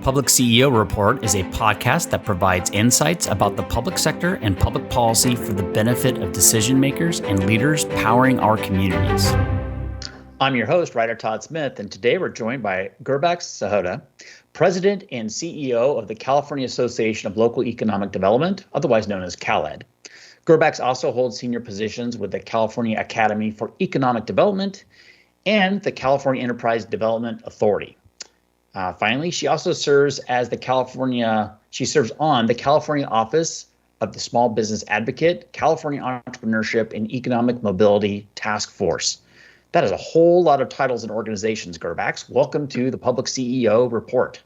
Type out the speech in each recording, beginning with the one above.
Public CEO Report is a podcast that provides insights about the public sector and public policy for the benefit of decision makers and leaders powering our communities. I'm your host, Ryder Todd Smith, and today we're joined by Gurbax Sahota, President and CEO of the California Association of Local Economic Development, otherwise known as CalEd. Gurbax also holds senior positions with the California Academy for Economic Development and the California Enterprise Development Authority. Finally, she also serves on the California Office of the Small Business Advocate, California Entrepreneurship and Economic Mobility Task Force. That is a whole lot of titles and organizations, Gurbax. Welcome to the Public CEO Report.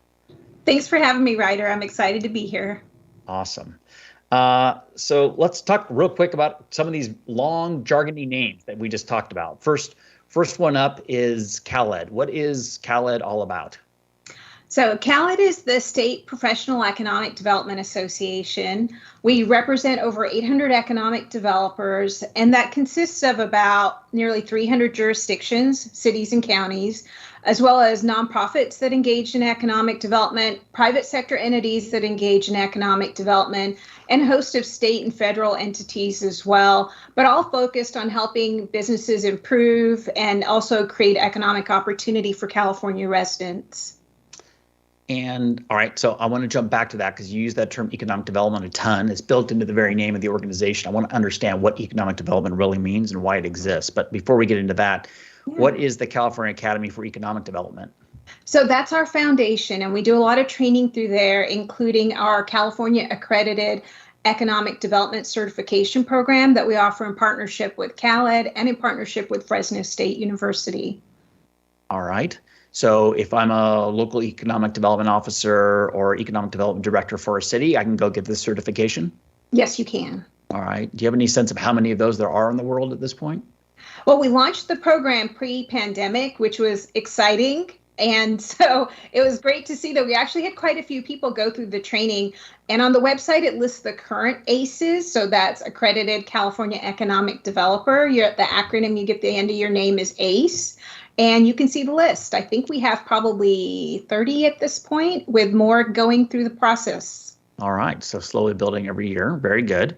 Thanks for having me, Ryder. I'm excited to be here. Awesome. So let's talk real quick about some of these long, jargony names that we just talked about. First one up is CalEd. What is CalEd all about? So CalEd is the State Professional Economic Development Association. We represent over 800 economic developers, and that consists of about nearly 300 jurisdictions, cities and counties, as well as nonprofits that engage in economic development, private sector entities that engage in economic development, and a host of state and federal entities as well, but all focused on helping businesses improve and also create economic opportunity for California residents. And all right, so I want to jump back to that because you use that term economic development a ton. It's built into the very name of the organization. I want to understand what economic development really means and why it exists. But before we get into that, What is the California Academy for Economic Development? So that's our foundation, and we do a lot of training through there, including our California accredited economic development certification program that we offer in partnership with CalEd and in partnership with Fresno State University. All right. So if I'm a local economic development officer or economic development director for a city, I can go get this certification? Yes, you can. All right. Do you have any sense of how many of those there are in the world at this point? Well, we launched the program pre-pandemic, which was exciting. And so it was great to see that we actually had quite a few people go through the training. And on the website, it lists the current ACEs. So that's Accredited California Economic Developer. The acronym you get at the end of your name is ACE. And you can see the list. I think we have probably 30 at this point, with more going through the process. All right. So slowly building every year. Very good.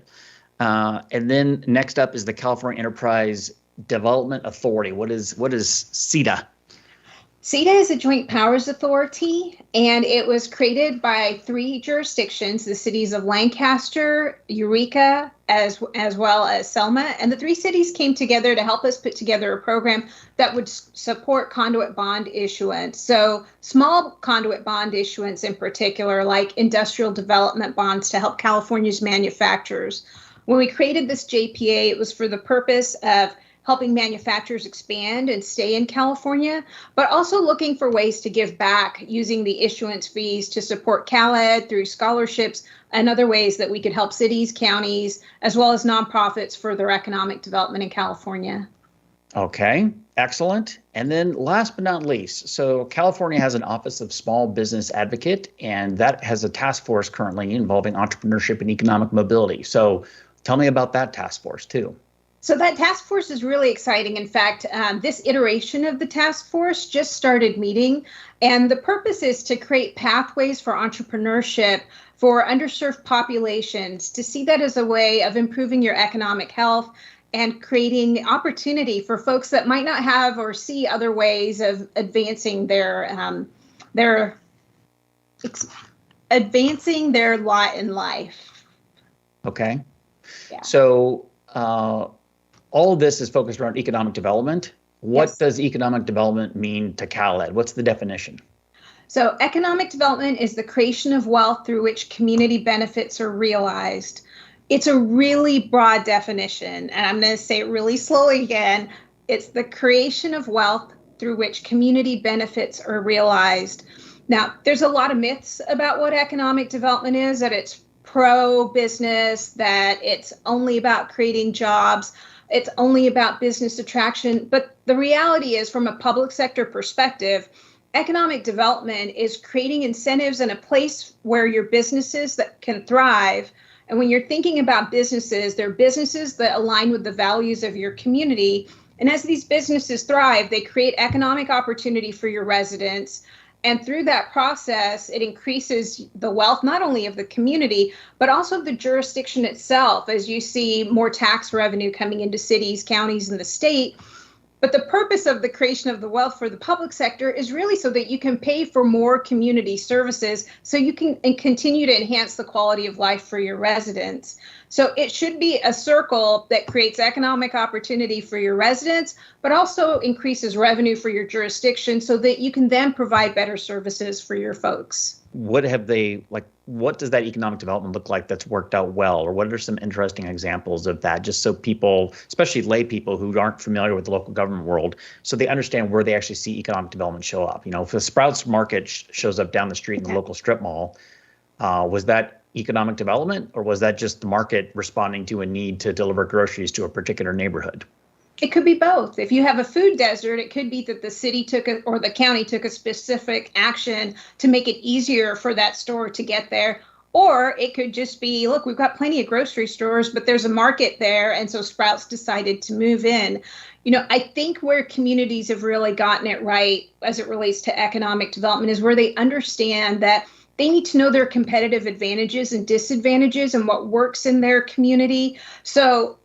And then next up is the California Enterprise Development Authority. What is CEDA? CEDA is a joint powers authority, and it was created by 3 jurisdictions, the cities of Lancaster, Eureka, as well as Selma. And the 3 cities came together to help us put together a program that would support conduit bond issuance. So small conduit bond issuance in particular, like industrial development bonds to help California's manufacturers. When we created this JPA, it was for the purpose of helping manufacturers expand and stay in California, but also looking for ways to give back using the issuance fees to support CalEd through scholarships and other ways that we could help cities, counties, as well as nonprofits further economic development in California. Okay, excellent. And then last but not least, so California has an Office of Small Business Advocate, and that has a task force currently involving entrepreneurship and economic mobility. So tell me about that task force too. So that task force is really exciting. In fact, this iteration of the task force just started meeting, and the purpose is to create pathways for entrepreneurship for underserved populations, to see that as a way of improving your economic health and creating opportunity for folks that might not have or see other ways of advancing their lot in life. Okay. Yeah. So all of this is focused around economic development. What does economic development mean to CalEd? What's the definition? So economic development is the creation of wealth through which community benefits are realized. It's a really broad definition, and I'm going to say it really slowly again. It's the creation of wealth through which community benefits are realized. Now, there's a lot of myths about what economic development is, that it's pro-business, that it's only about creating jobs. It's only about business attraction. But the reality is, from a public sector perspective, economic development is creating incentives and a place where your businesses that can thrive. And when you're thinking about businesses, they're businesses that align with the values of your community. And as these businesses thrive, they create economic opportunity for your residents. And through that process, it increases the wealth, not only of the community, but also the jurisdiction itself, as you see more tax revenue coming into cities, counties, and the state. But the purpose of the creation of the wealth for the public sector is really so that you can pay for more community services, so you can continue to enhance the quality of life for your residents. So it should be a circle that creates economic opportunity for your residents, but also increases revenue for your jurisdiction so that you can then provide better services for your folks. What does that economic development look like that's worked out well? Or what are some interesting examples of that, just so people, especially lay people who aren't familiar with the local government world, so they understand where they actually see economic development show up? If the Sprouts Market shows up down the street in the local strip mall, was that economic development, or was that just the market responding to a need to deliver groceries to a particular neighborhood? It could be both. If you have a food desert, it could be that the city or the county took a specific action to make it easier for that store to get there. Or it could just be, look, we've got plenty of grocery stores, but there's a market there. And so Sprouts decided to move in. I think where communities have really gotten it right as it relates to economic development is where they understand that they need to know their competitive advantages and disadvantages and what works in their community. So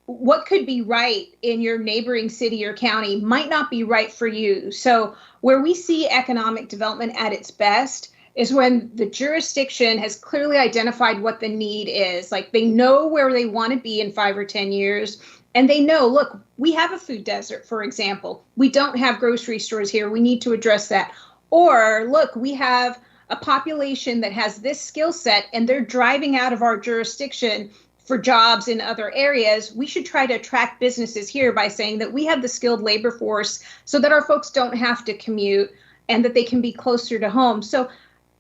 what could be right in your neighboring city or county might not be right for you. So where we see economic development at its best is when the jurisdiction has clearly identified what the need is. Like, they know where they want to be in 5 or 10 years. And they know, look, we have a food desert, for example. We don't have grocery stores here. We need to address that. Or, look, we have a population that has this skill set and they're driving out of our jurisdiction for jobs in other areas. We should try to attract businesses here by saying that we have the skilled labor force so that our folks don't have to commute and that they can be closer to home. So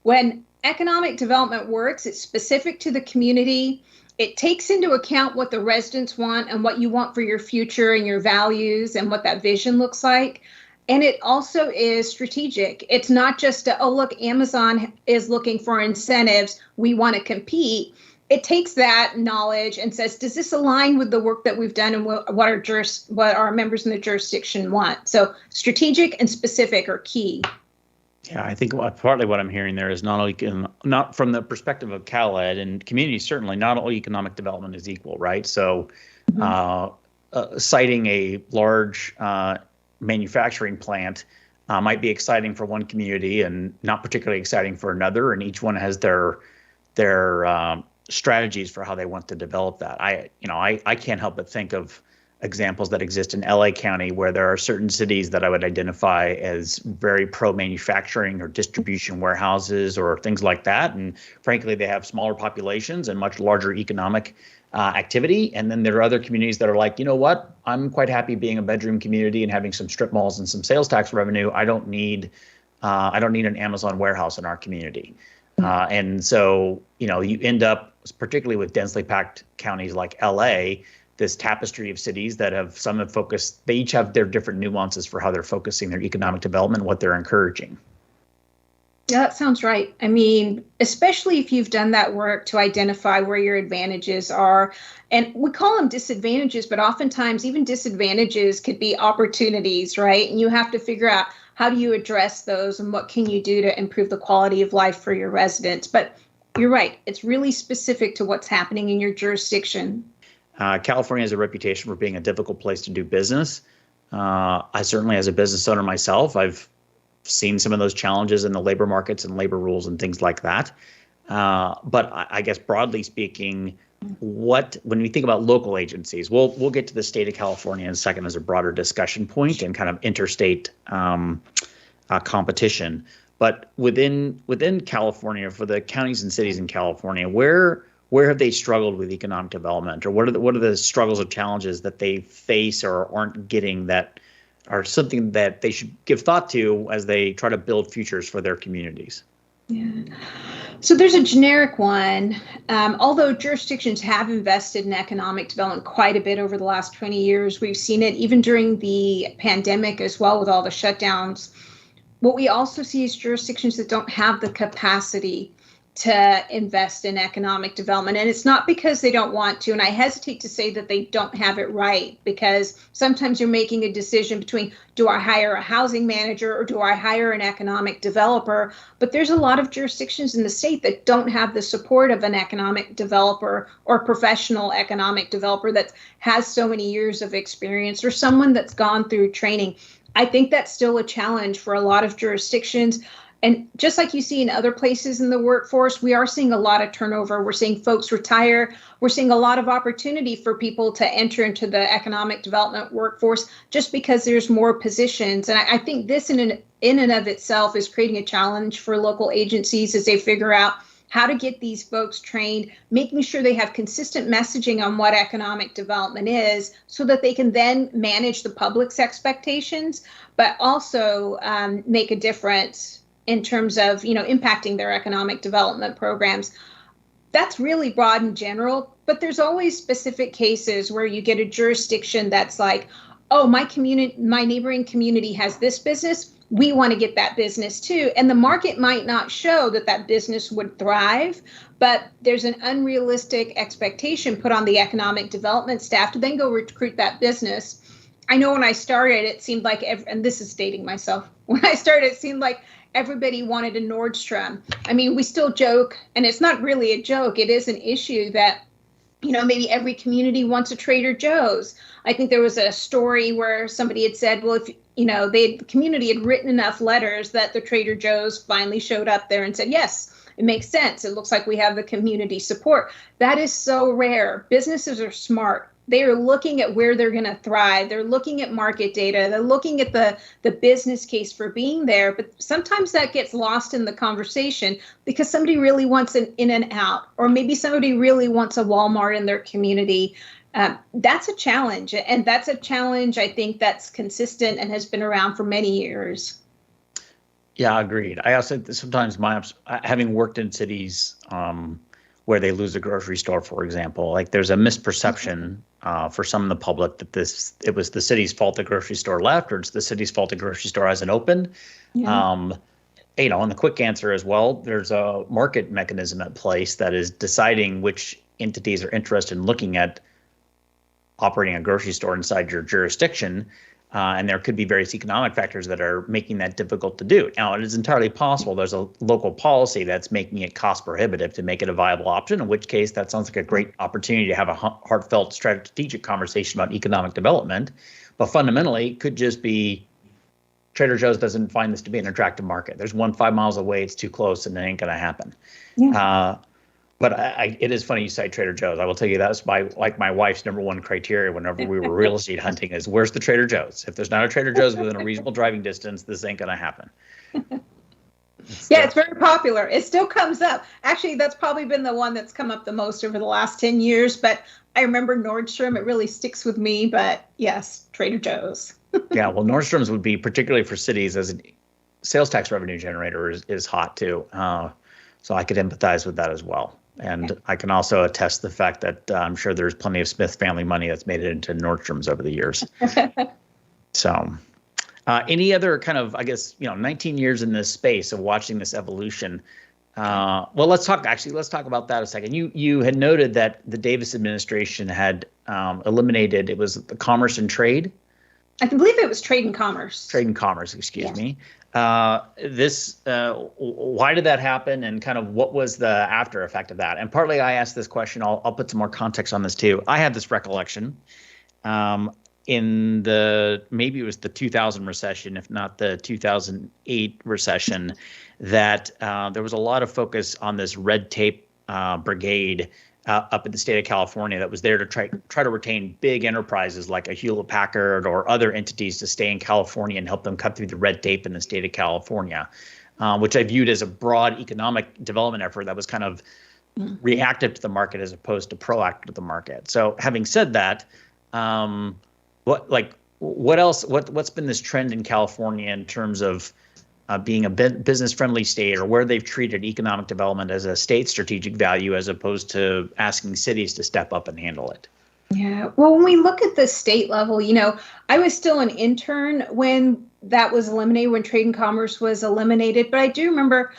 when economic development works, it's specific to the community. It takes into account what the residents want and what you want for your future and your values and what that vision looks like. And it also is strategic. It's not just, look, Amazon is looking for incentives. We want to compete. It takes that knowledge and says, does this align with the work that we've done and what our members in the jurisdiction want? So strategic and specific are key. Yeah, I think partly what I'm hearing there is not from the perspective of CalEd and communities, certainly not all economic development is equal, right? So citing a large manufacturing plant might be exciting for one community and not particularly exciting for another, and each one has their strategies for how they want to develop that. I can't help but think of examples that exist in LA County where there are certain cities that I would identify as very pro-manufacturing or distribution warehouses or things like that. And frankly, they have smaller populations and much larger economic activity. And then there are other communities that are like, you know what, I'm quite happy being a bedroom community and having some strip malls and some sales tax revenue. I don't need an Amazon warehouse in our community. And so, you end up, particularly with densely packed counties like LA, this tapestry of cities that have focused, they each have their different nuances for how they're focusing their economic development, what they're encouraging. Yeah, that sounds right. I mean, especially if you've done that work to identify where your advantages are. And we call them disadvantages, but oftentimes even disadvantages could be opportunities, right? And you have to figure out, how do you address those and what can you do to improve the quality of life for your residents? But you're right. It's really specific to what's happening in your jurisdiction. California has a reputation for being a difficult place to do business. I certainly, as a business owner myself, I've seen some of those challenges in the labor markets and labor rules and things like that. But I guess broadly speaking, when we think about local agencies, we'll get to the state of California in a second as a broader discussion point and kind of interstate competition. But within California, for the counties and cities in California, where have they struggled with economic development, or what are the struggles or challenges that they face or aren't getting that are something that they should give thought to as they try to build futures for their communities? Yeah. So there's a generic one. Although jurisdictions have invested in economic development quite a bit over the last 20 years, we've seen it even during the pandemic as well with all the shutdowns. What we also see is jurisdictions that don't have the capacity to invest in economic development. And it's not because they don't want to. And I hesitate to say that they don't have it right, because sometimes you're making a decision between, do I hire a housing manager or do I hire an economic developer? But there's a lot of jurisdictions in the state that don't have the support of an economic developer or professional economic developer that has so many years of experience, or someone that's gone through training. I think that's still a challenge for a lot of jurisdictions. And just like you see in other places in the workforce, we are seeing a lot of turnover. We're seeing folks retire. We're seeing a lot of opportunity for people to enter into the economic development workforce just because there's more positions. And I think this in and of itself is creating a challenge for local agencies as they figure out how to get these folks trained, making sure they have consistent messaging on what economic development is so that they can then manage the public's expectations, but also make a difference in terms of, impacting their economic development programs. That's really broad in general, but there's always specific cases where you get a jurisdiction that's like, oh, my neighboring community has this business. We want to get that business too. And the market might not show that business would thrive, but there's an unrealistic expectation put on the economic development staff to then go recruit that business. I know when I started, it seemed like, and this is dating myself, when I started, it seemed like everybody wanted a Nordstrom. I mean, we still joke, and it's not really a joke. It is an issue that, maybe every community wants a Trader Joe's. I think there was a story where somebody had said, well, if, the community had written enough letters that the Trader Joe's finally showed up there and said, yes, it makes sense. It looks like we have the community support. That is so rare. Businesses are smart. They are looking at where they're going to thrive. They're looking at market data. They're looking at the business case for being there. But sometimes that gets lost in the conversation because somebody really wants an in and out, or maybe somebody really wants a Walmart in their community. That's a challenge. And that's a challenge, I think, that's consistent and has been around for many years. Yeah, agreed. I also sometimes having worked in cities where they lose a grocery store, for example, like there's a misperception for some of the public that it was the city's fault the grocery store left, or it's the city's fault the grocery store hasn't opened. Yeah. And the quick answer as well, there's a market mechanism at place that is deciding which entities are interested in looking at operating a grocery store inside your jurisdiction. And there could be various economic factors that are making that difficult to do. Now, it is entirely possible there's a local policy that's making it cost prohibitive to make it a viable option, in which case that sounds like a great opportunity to have a heartfelt strategic conversation about economic development. But fundamentally, it could just be Trader Joe's doesn't find this to be an attractive market. There's one 5 miles away, it's too close, and it ain't going to happen. Yeah. But it is funny you cite Trader Joe's. I will tell you that's my wife's number one criteria whenever we were real estate hunting is where's the Trader Joe's? If there's not a Trader Joe's within a reasonable driving distance, this ain't going to happen. It's very popular. It still comes up. Actually, that's probably been the one that's come up the most over the last 10 years. But I remember Nordstrom. It really sticks with me. But yes, Trader Joe's. Yeah, well, Nordstrom's would be particularly for cities as a sales tax revenue generator is hot too. So I could empathize with that as well. And I can also attest the fact that I'm sure there's plenty of Smith family money that's made it into Nordstrom's over the years. So any other kind of, 19 years in this space of watching this evolution. Well, let's talk about that a second. You had noted that the Davis administration had eliminated, it was the Commerce and Trade. I can believe it was Trade and Commerce. Trade and Commerce, excuse me. Why did that happen, and kind of what was the after effect of that? And partly I asked this question, I'll put some more context on this too. I have this recollection in maybe it was the 2000 recession, if not the 2008 recession, that there was a lot of focus on this red tape brigade up in the state of California that was there to try to retain big enterprises like a Hewlett-Packard or other entities to stay in California and help them cut through the red tape in the state of California, which I viewed as a broad economic development effort that was kind of reactive to the market as opposed to proactive to the market. So having said that, what else? What's been this trend in California in terms of being a business-friendly state, or where they've treated economic development as a state strategic value as opposed to asking cities to step up and handle it? Yeah, well, when we look at the state level, I was still an intern when that was eliminated, when Trade and Commerce was eliminated. But I do remember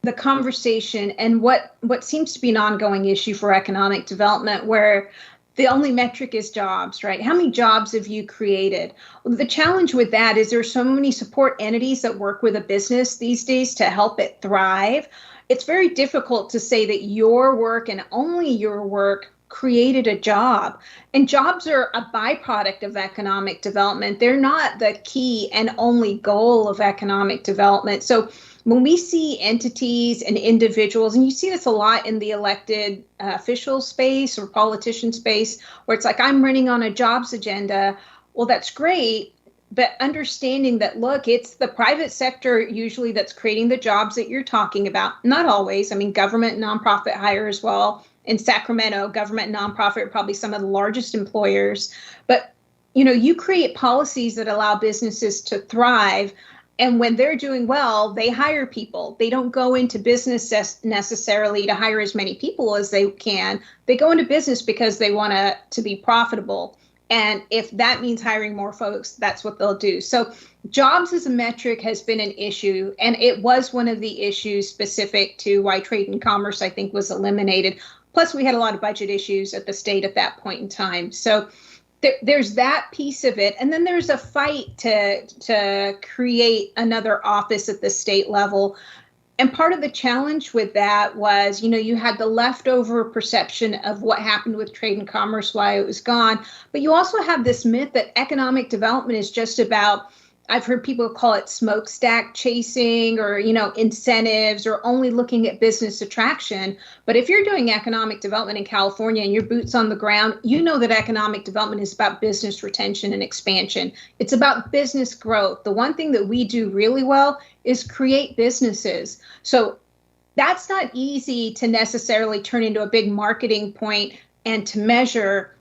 the conversation and what seems to be an ongoing issue for economic development, where the only metric is jobs, right? How many jobs have you created? Well, the challenge with that is there's so many support entities that work with a business these days to help it thrive. It's very difficult to say that your work and only your work created a job. And jobs are a byproduct of economic development. They're not the key and only goal of economic development. So when we see entities and individuals, and you see this a lot in the elected official space or politician space, where it's like, I'm running on a jobs agenda. Well, that's great. But understanding that, look, it's the private sector usually that's creating the jobs that you're talking about. Not always. I mean, government and nonprofit hire as well. In Sacramento, government and nonprofit are probably some of the largest employers. But, you create policies that allow businesses to thrive. And when they're doing well, they hire people. They don't go into business necessarily to hire as many people as they can. They go into business because they want to be profitable. And if that means hiring more folks, that's what they'll do. So jobs as a metric has been an issue. And it was one of the issues specific to why trade and commerce, I think, was eliminated. Plus, we had a lot of budget issues at the state at that point in time. So there's that piece of it. And then there's a fight to create another office at the state level. And part of the challenge with that was, you had the leftover perception of what happened with trade and commerce, why it was gone. But you also have this myth that economic development is just about, I've heard people call it smokestack chasing or, incentives or only looking at business attraction. But if you're doing economic development in California and your boots on the ground, you know that economic development is about business retention and expansion. It's about business growth. The one thing that we do really well is create businesses. So that's not easy to necessarily turn into a big marketing point and to measure.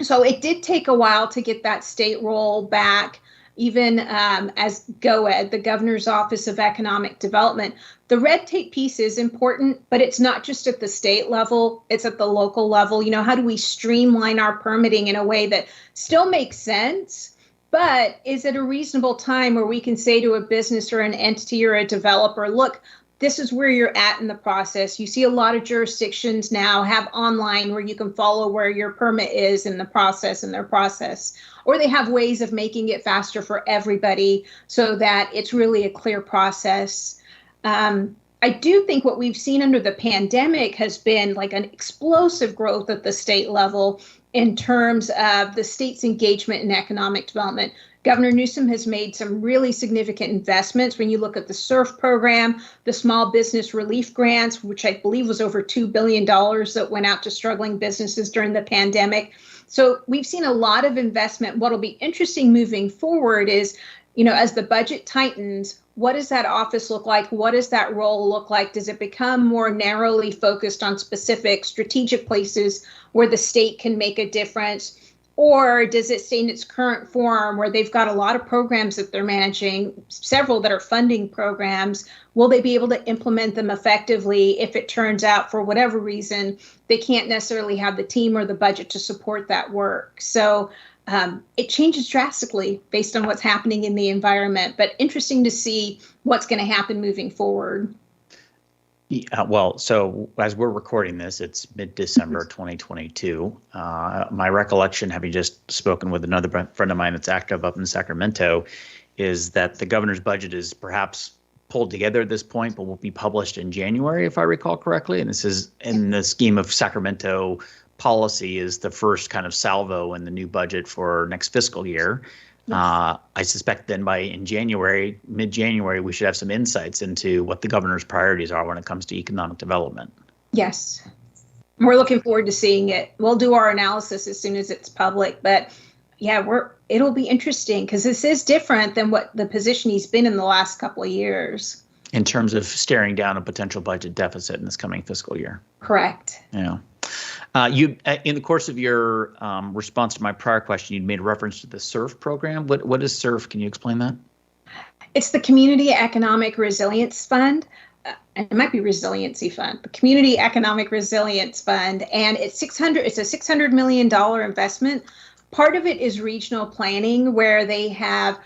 So it did take a while to get that state role back. Even as GOED, the Governor's Office of Economic Development, the red tape piece is important, but it's not just at the state level, it's at the local level. How do we streamline our permitting in a way that still makes sense, but is at a reasonable time where we can say to a business or an entity or a developer, look, this is where you're at in the process. You see a lot of jurisdictions now have online where you can follow where your permit is in the process, in their process. Or they have ways of making it faster for everybody so that it's really a clear process. I do think what we've seen under the pandemic has been like an explosive growth at the state level in terms of the state's engagement in economic development. Governor Newsom has made some really significant investments. When you look at the SURF program, the small business relief grants, which I believe was over $2 billion that went out to struggling businesses during the pandemic. So we've seen a lot of investment. What'll be interesting moving forward is, as the budget tightens, what does that office look like? What does that role look like? Does it become more narrowly focused on specific strategic places where the state can make a difference? Or does it stay in its current form where they've got a lot of programs that they're managing, several that are funding programs? Will they be able to implement them effectively if it turns out for whatever reason they can't necessarily have the team or the budget to support that work? So it changes drastically based on what's happening in the environment, but interesting to see what's going to happen moving forward. Yeah, well, so as we're recording this, it's mid-December 2022. My recollection, having just spoken with another friend of mine that's active up in Sacramento, is that the governor's budget is perhaps pulled together at this point, but will be published in January, if I recall correctly. And this is in the scheme of Sacramento policy is the first kind of salvo in the new budget for next fiscal year. I suspect then in January, mid-January, we should have some insights into what the governor's priorities are when it comes to economic development. Yes. We're looking forward to seeing it. We'll do our analysis as soon as it's public. But yeah, it'll be interesting because this is different than what the position he's been in the last couple of years. In terms of staring down a potential budget deficit in this coming fiscal year. Correct. Yeah. You, in the course of your response to my prior question, you made reference to the SURF program. What is SURF? Can you explain that? It's the Community Economic Resilience Fund. It might be Resiliency Fund, the Community Economic Resilience Fund, and it's a $600 million investment. Part of it is regional planning, where they have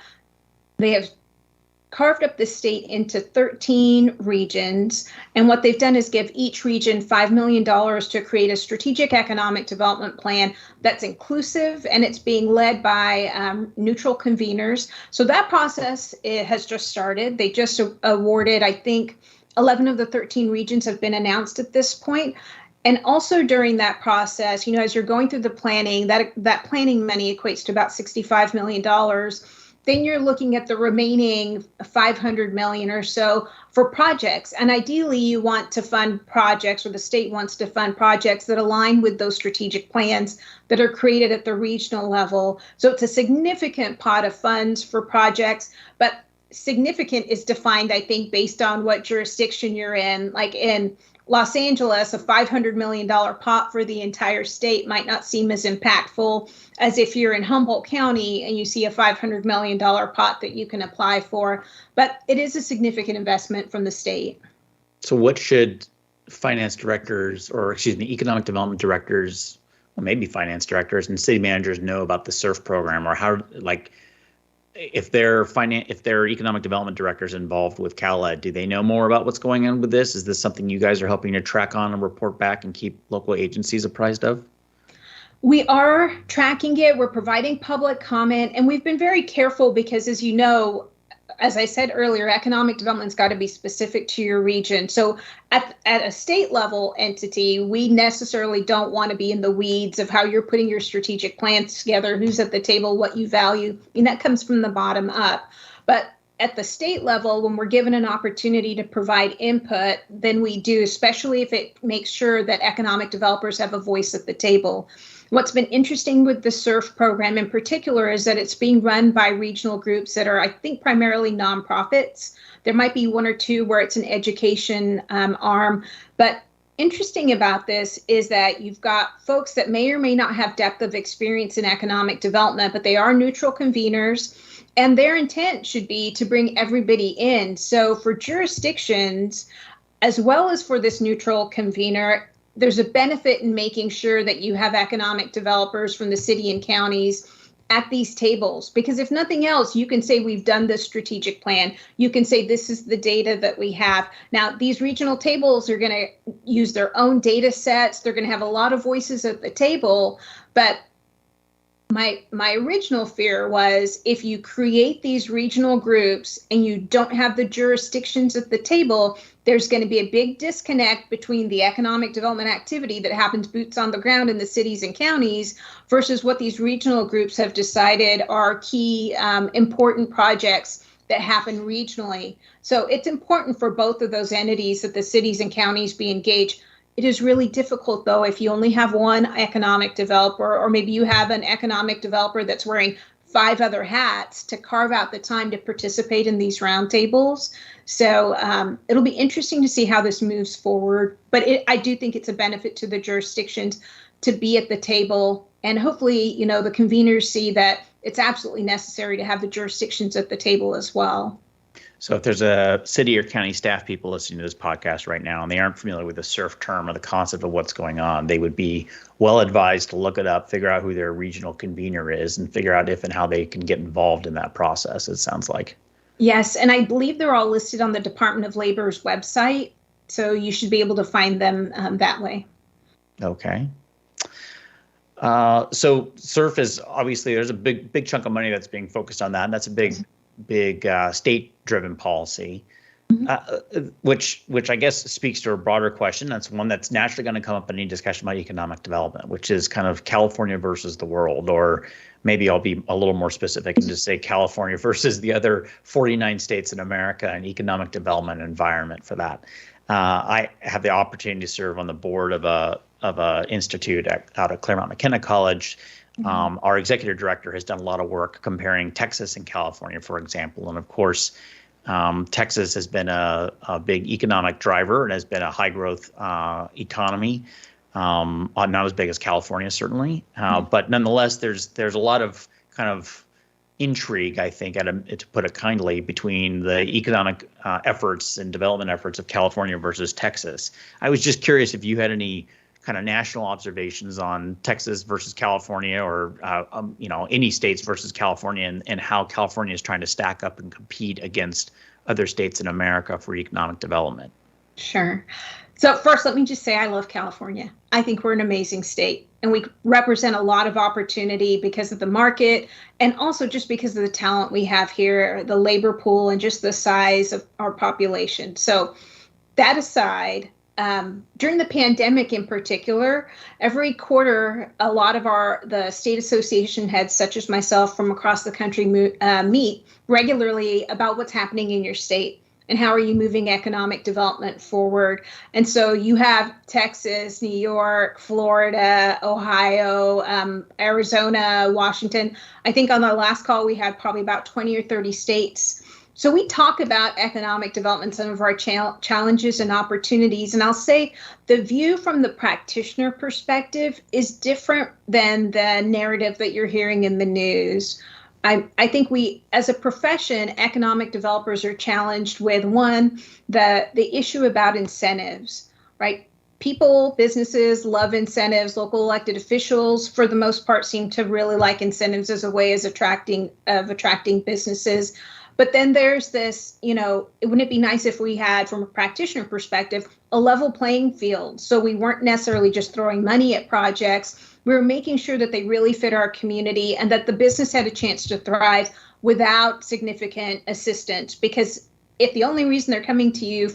carved up the state into 13 regions. And what they've done is give each region $5 million to create a strategic economic development plan that's inclusive, and it's being led by neutral conveners. So that process has just started. They just awarded, I think, 11 of the 13 regions have been announced at this point. And also during that process, as you're going through the planning, that planning money equates to about $65 million. Then you're looking at the remaining $500 million or so for projects. And ideally, you want to fund projects, or the state wants to fund projects that align with those strategic plans that are created at the regional level. So it's a significant pot of funds for projects, but significant is defined, I think, based on what jurisdiction you're in. Like in Los Angeles, a $500 million pot for the entire state might not seem as impactful as if you're in Humboldt County and you see a $500 million pot that you can apply for. But it is a significant investment from the state. So what should finance directors, economic development directors, well, maybe finance directors and city managers know about the SURF program, or how, if their economic development directors involved with CalEd, do they know more about what's going on with this? Is this something you guys are helping to track on and report back and keep local agencies apprised of? We are tracking it. We're providing public comment, and we've been very careful because, as you know, as I said earlier, economic development's got to be specific to your region. So at a state level entity, we necessarily don't want to be in the weeds of how you're putting your strategic plans together, who's at the table, what you value. That comes from the bottom up. But at the state level, when we're given an opportunity to provide input, then we do, especially if it makes sure that economic developers have a voice at the table. What's been interesting with the SURF program in particular is that it's being run by regional groups that are, I think, primarily nonprofits. There might be one or two where it's an education arm. But interesting about this is that you've got folks that may or may not have depth of experience in economic development, but they are neutral conveners. And their intent should be to bring everybody in. So for jurisdictions, as well as for this neutral convener, there's a benefit in making sure that you have economic developers from the city and counties at these tables, because if nothing else, you can say we've done this strategic plan. You can say this is the data that we have. Now, these regional tables are going to use their own data sets. They're going to have a lot of voices at the table. But my original fear was if you create these regional groups and you don't have the jurisdictions at the table, there's going to be a big disconnect between the economic development activity that happens boots on the ground in the cities and counties versus what these regional groups have decided are key important projects that happen regionally. So it's important for both of those entities that the cities and counties be engaged. It is really difficult, though, if you only have one economic developer, or maybe you have an economic developer that's wearing 5 other hats, to carve out the time to participate in these roundtables. So it'll be interesting to see how this moves forward. But I do think it's a benefit to the jurisdictions to be at the table. And hopefully, the conveners see that it's absolutely necessary to have the jurisdictions at the table as well. So if there's a city or county staff people listening to this podcast right now and they aren't familiar with the SURF term or the concept of what's going on, they would be well advised to look it up, figure out who their regional convener is, and figure out if and how they can get involved in that process, it sounds like. Yes, and I believe they're all listed on the Department of Labor's website, so you should be able to find them that way. Okay. So SURF is obviously, there's a big chunk of money that's being focused on that, and that's a big state-driven policy, which I guess speaks to a broader question. That's one that's naturally going to come up in any discussion about economic development, which is kind of California versus the world, or maybe I'll be a little more specific and just say California versus the other 49 states in America and economic development environment for that. I have the opportunity to serve on the board of a institute out at Claremont McKenna College. Our executive director has done a lot of work comparing Texas and California, for example. And of course, Texas has been a big economic driver and has been a high growth economy, not as big as California, certainly. But nonetheless, there's a lot of kind of intrigue, I think, to put it kindly, between the economic efforts and development efforts of California versus Texas. I was just curious if you had any kind of national observations on Texas versus California, or any states versus California, and how California is trying to stack up and compete against other states in America for economic development. Sure. So first, let me just say I love California. I think we're an amazing state, and we represent a lot of opportunity because of the market, and also just because of the talent we have here, the labor pool, and just the size of our population. So that aside, during the pandemic in particular, every quarter, a lot of the state association heads, such as myself from across the country, meet regularly about what's happening in your state and how are you moving economic development forward. And so you have Texas, New York, Florida, Ohio, Arizona, Washington. I think on the last call, we had probably about 20 or 30 states. So we talk about economic development, some of our challenges and opportunities. And I'll say the view from the practitioner perspective is different than the narrative that you're hearing in the news. I think we, as a profession, economic developers are challenged with, one, the issue about incentives, right? People, businesses love incentives. Local elected officials, for the most part, seem to really like incentives as a way of attracting businesses. But then there's this, wouldn't it be nice if we had, from a practitioner perspective, a level playing field? So we weren't necessarily just throwing money at projects. We were making sure that they really fit our community and that the business had a chance to thrive without significant assistance. Because if the only reason they're coming to you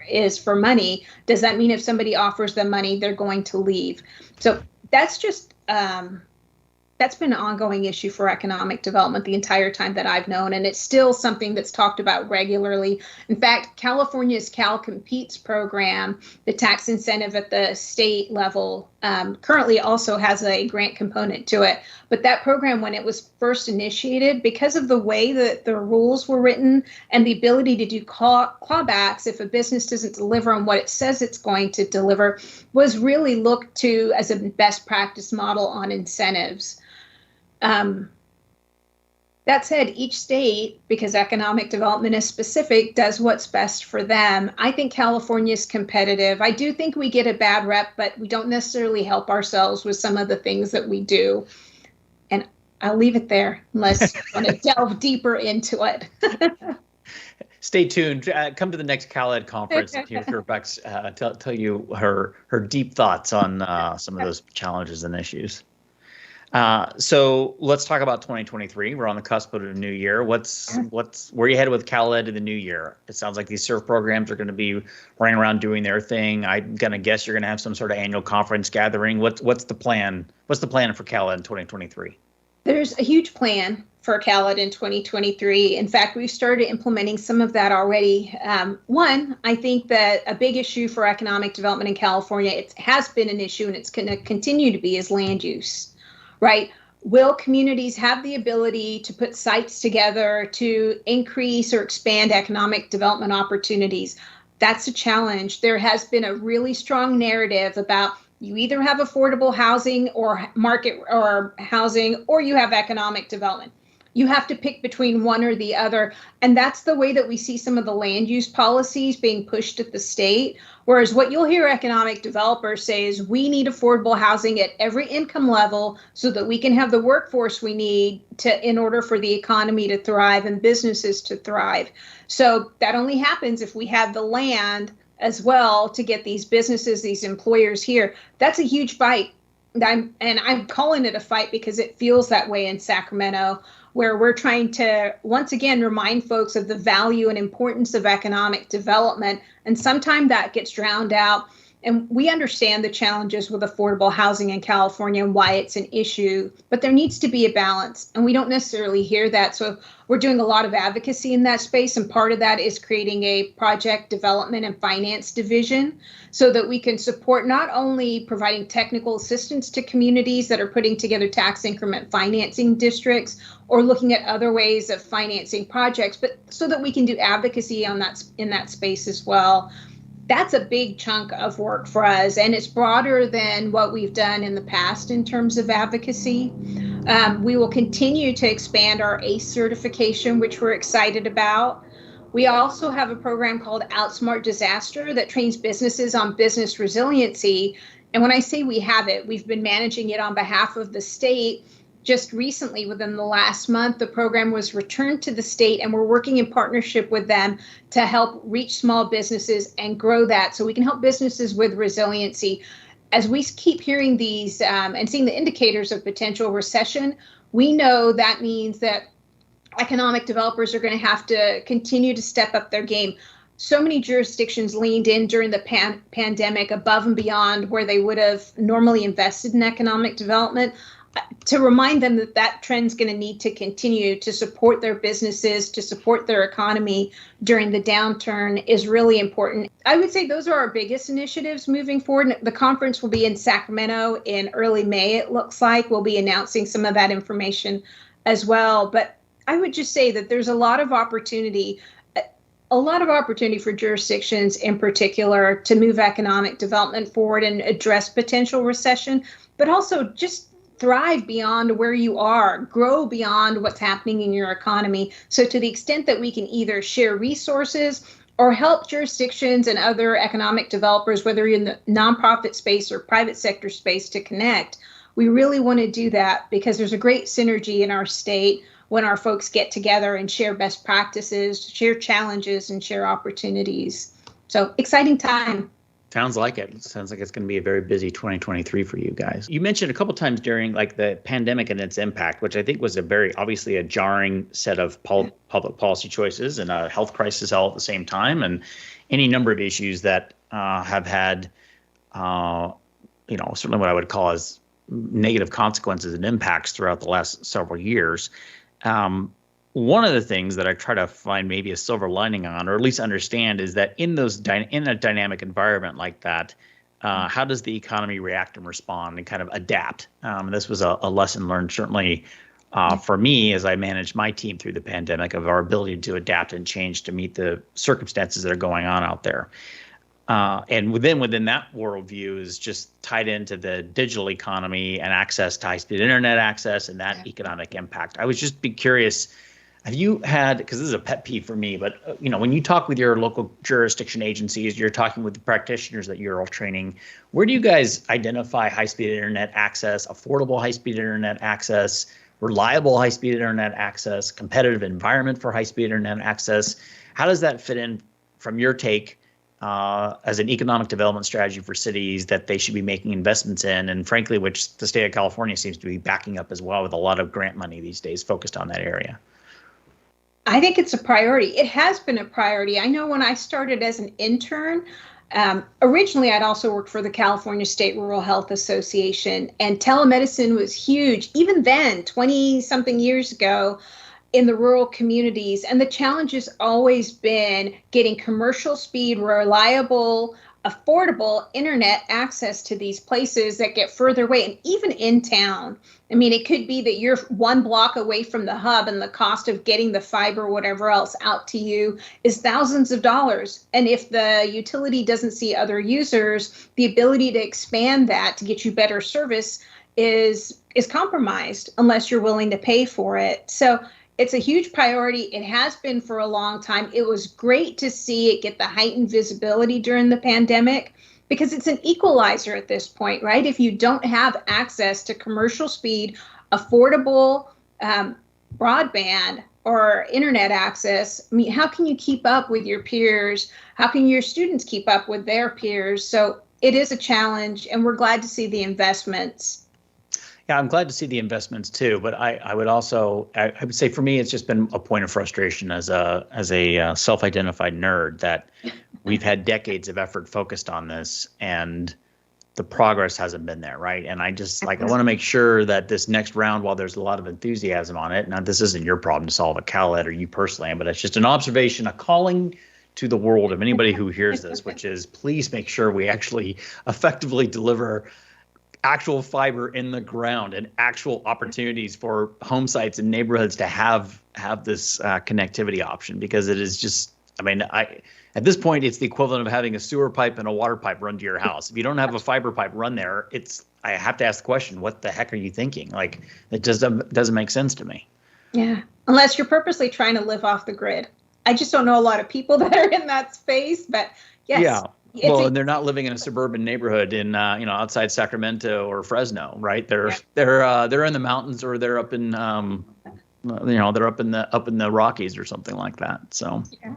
is for money, does that mean if somebody offers them money, they're going to leave? So that's just that's been an ongoing issue for economic development the entire time that I've known, and it's still something that's talked about regularly. In fact, California's Cal Competes program, the tax incentive at the state level, currently also has a grant component to it. But that program, when it was first initiated, because of the way that the rules were written and the ability to do clawbacks if a business doesn't deliver on what it says it's going to deliver, was really looked to as a best practice model on incentives. That said, each state, because economic development is specific, does what's best for them. I think California is competitive. I do think we get a bad rep, but we don't necessarily help ourselves with some of the things that we do. And I'll leave it there unless you want to delve deeper into it. Stay tuned. Come to the next CalEd conference and hear Gurbax tell you her deep thoughts on some of those challenges and issues. So let's talk about 2023. We're on the cusp of a new year. Where are you headed with CalEd in the new year? It sounds like these SURF programs are going to be running around doing their thing. I'm going to guess you're going to have some sort of annual conference gathering. What's the plan? What's the plan for CalEd in 2023? There's a huge plan for CalEd in 2023. In fact, we've started implementing some of that already. One, I think that a big issue for economic development in California, it has been an issue and it's going to continue to be, is land use. Right? Will communities have the ability to put sites together to increase or expand economic development opportunities? That's a challenge. There has been a really strong narrative about you either have affordable housing or market or housing, or you have economic development. You have to pick between one or the other. And that's the way that we see some of the land use policies being pushed at the state. Whereas what you'll hear economic developers say is we need affordable housing at every income level so that we can have the workforce we need in order for the economy to thrive and businesses to thrive. So that only happens if we have the land as well to get these businesses, these employers here. That's a huge fight. I'm calling it a fight because it feels that way in Sacramento, where we're trying to, once again, remind folks of the value and importance of economic development. And sometimes that gets drowned out. And we understand the challenges with affordable housing in California and why it's an issue, but there needs to be a balance. And we don't necessarily hear that. So we're doing a lot of advocacy in that space. And part of that is creating a project development and finance division so that we can support not only providing technical assistance to communities that are putting together tax increment financing districts or looking at other ways of financing projects, but so that we can do advocacy in that space as well. That's a big chunk of work for us, and it's broader than what we've done in the past in terms of advocacy. We will continue to expand our ACE certification, which we're excited about. We also have a program called Outsmart Disaster that trains businesses on business resiliency. And when I say we have it, we've been managing it on behalf of the state. Just recently, within the last month, the program was returned to the state, and we're working in partnership with them to help reach small businesses and grow that so we can help businesses with resiliency. As we keep hearing these and seeing the indicators of potential recession, we know that means that economic developers are going to have to continue to step up their game. So many jurisdictions leaned in during the pandemic above and beyond where they would have normally invested in economic development. To remind them that that trend's going to need to continue to support their businesses, to support their economy during the downturn is really important. I would say those are our biggest initiatives moving forward. The conference will be in Sacramento in early May, it looks like. We'll be announcing some of that information as well. But I would just say that there's a lot of opportunity for jurisdictions in particular to move economic development forward and address potential recession, but also just thrive beyond where you are, grow beyond what's happening in your economy. So to the extent that we can either share resources or help jurisdictions and other economic developers, whether you're in the nonprofit space or private sector space, to connect, we really want to do that because there's a great synergy in our state when our folks get together and share best practices, share challenges, and share opportunities. So exciting time. Sounds like it. Sounds like it's going to be a very busy 2023 for you guys. You mentioned a couple of times during like the pandemic and its impact, which I think was obviously a jarring set of public policy choices and a health crisis all at the same time, and any number of issues that have had, certainly what I would call as negative consequences and impacts throughout the last several years. One of the things that I try to find maybe a silver lining on, or at least understand, is that in a dynamic environment like that, how does the economy react and respond and kind of adapt? This was a lesson learned certainly for me as I managed my team through the pandemic, of our ability to adapt and change to meet the circumstances that are going on out there. And within that worldview is just tied into the digital economy and access to high-speed internet access and that economic impact. I would just be curious, have you had, because this is a pet peeve for me, but when you talk with your local jurisdiction agencies, you're talking with the practitioners that you're all training, where do you guys identify high-speed internet access, affordable high-speed internet access, reliable high-speed internet access, competitive environment for high-speed internet access? How does that fit in from your take as an economic development strategy for cities that they should be making investments in, and frankly, which the state of California seems to be backing up as well with a lot of grant money these days focused on that area? I think it's a priority. It has been a priority. I know when I started as an intern, originally I'd also worked for the California State Rural Health Association, and telemedicine was huge. Even then, 20-something years ago, in the rural communities. And the challenge has always been getting commercial speed, reliable, affordable internet access to these places that get further away, and even in town. I mean, it could be that you're one block away from the hub and the cost of getting the fiber or whatever else out to you is thousands of dollars. And if the utility doesn't see other users, the ability to expand that to get you better service is compromised unless you're willing to pay for it. So it's a huge priority. It has been for a long time. It was great to see it get the heightened visibility during the pandemic because it's an equalizer at this point, right? If you don't have access to commercial speed, affordable broadband or internet access, I mean, how can you keep up with your peers? How can your students keep up with their peers? So it is a challenge, and we're glad to see the investments. Yeah, I'm glad to see the investments too, but I would say for me, it's just been a point of frustration as a self-identified nerd that we've had decades of effort focused on this and the progress hasn't been there, right? And I want to make sure that this next round, while there's a lot of enthusiasm on it, now this isn't your problem to solve at Cal Ed or you personally, but it's just an observation, a calling to the world of anybody who hears this, which is please make sure we actually effectively deliver actual fiber in the ground and actual opportunities for home sites and neighborhoods to have this connectivity option, because it is just, at this point, it's the equivalent of having a sewer pipe and a water pipe run to your house. If you don't have a fiber pipe run there, I have to ask the question, what the heck are you thinking? Like, it just doesn't make sense to me. Yeah, unless you're purposely trying to live off the grid. I just don't know a lot of people that are in that space, but yes. Yeah. Well, and they're not living in a suburban neighborhood in outside Sacramento or Fresno, right? They're in the mountains, or they're up in they're up in the Rockies or something like that. So. Yeah.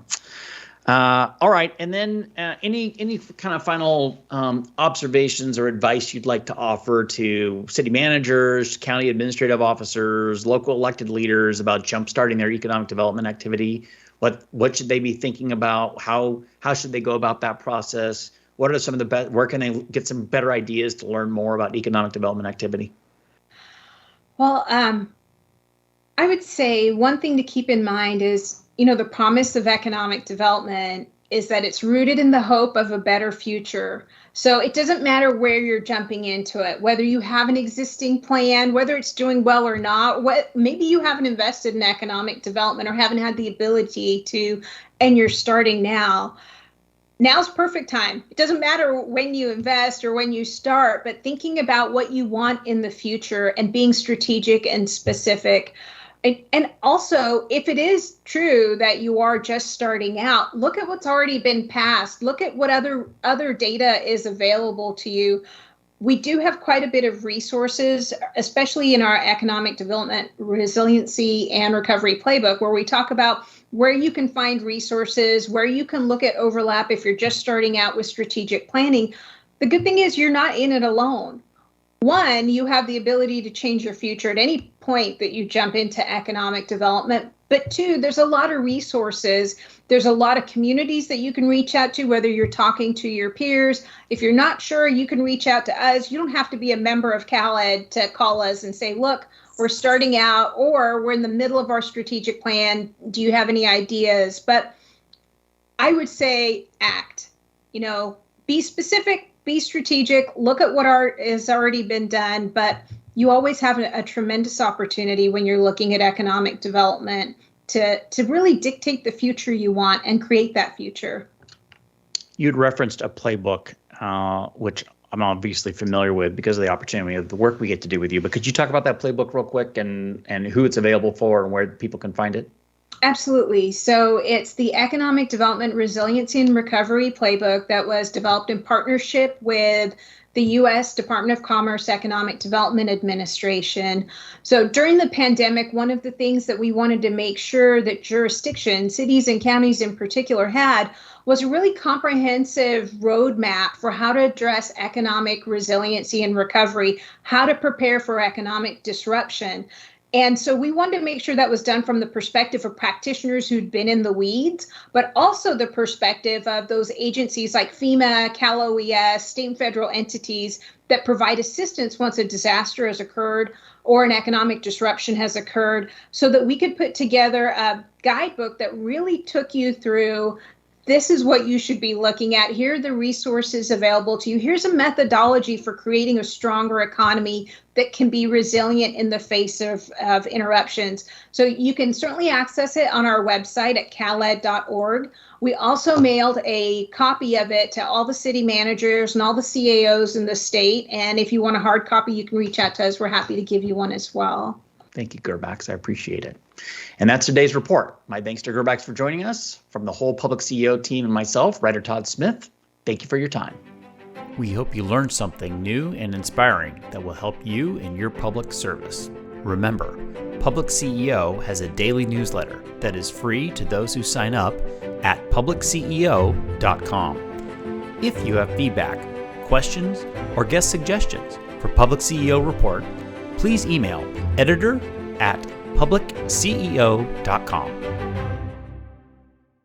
All right. And then any kind of final observations or advice you'd like to offer to city managers, county administrative officers, local elected leaders about jumpstarting their economic development activity? What should they be thinking about? How should they go about that process? What are some of the best? Where can they get some better ideas to learn more about economic development activity? Well, I would say one thing to keep in mind is, the promise of economic development is that it's rooted in the hope of a better future. So it doesn't matter where you're jumping into it, whether you have an existing plan, whether it's doing well or not, maybe you haven't invested in economic development or haven't had the ability to, and you're starting now. Now's perfect time. It doesn't matter when you invest or when you start, but thinking about what you want in the future and being strategic and specific. And also, if it is true that you are just starting out, look at what's already been passed. Look at what other data is available to you. We do have quite a bit of resources, especially in our economic development, resiliency, and recovery playbook, where we talk about where you can find resources, where you can look at overlap if you're just starting out with strategic planning. The good thing is you're not in it alone. One, you have the ability to change your future at any point that you jump into economic development. But two, there's a lot of resources. There's a lot of communities that you can reach out to, whether you're talking to your peers. If you're not sure, you can reach out to us. You don't have to be a member of CalEd to call us and say, look, we're starting out, or we're in the middle of our strategic plan. Do you have any ideas? But I would say act, be specific. Be strategic, look at what has already been done, but you always have a tremendous opportunity when you're looking at economic development to really dictate the future you want and create that future. You'd referenced a playbook, which I'm obviously familiar with because of the opportunity of the work we get to do with you. But could you talk about that playbook real quick and who it's available for and where people can find it? Absolutely. So it's the Economic Development Resiliency and Recovery Playbook that was developed in partnership with the U.S. Department of Commerce Economic Development Administration. So during the pandemic, one of the things that we wanted to make sure that jurisdictions, cities and counties in particular, had was a really comprehensive roadmap for how to address economic resiliency and recovery, how to prepare for economic disruption. And so we wanted to make sure that was done from the perspective of practitioners who'd been in the weeds, but also the perspective of those agencies like FEMA, Cal OES, state and federal entities that provide assistance once a disaster has occurred or an economic disruption has occurred, so that we could put together a guidebook that really took you through, this is what you should be looking at. Here are the resources available to you. Here's a methodology for creating a stronger economy that can be resilient in the face of interruptions. So you can certainly access it on our website at caled.org. We also mailed a copy of it to all the city managers and all the CAOs in the state. And if you want a hard copy, you can reach out to us. We're happy to give you one as well. Thank you, Gurbax. I appreciate it. And that's today's report. My thanks to Gurbax for joining us. From the whole Public CEO team and myself, Ryder Todd Smith, thank you for your time. We hope you learned something new and inspiring that will help you in your public service. Remember, PublicCEO has a daily newsletter that is free to those who sign up at PublicCEO.com. If you have feedback, questions, or guest suggestions for PublicCEO Report, please email editor@PublicCEO.com.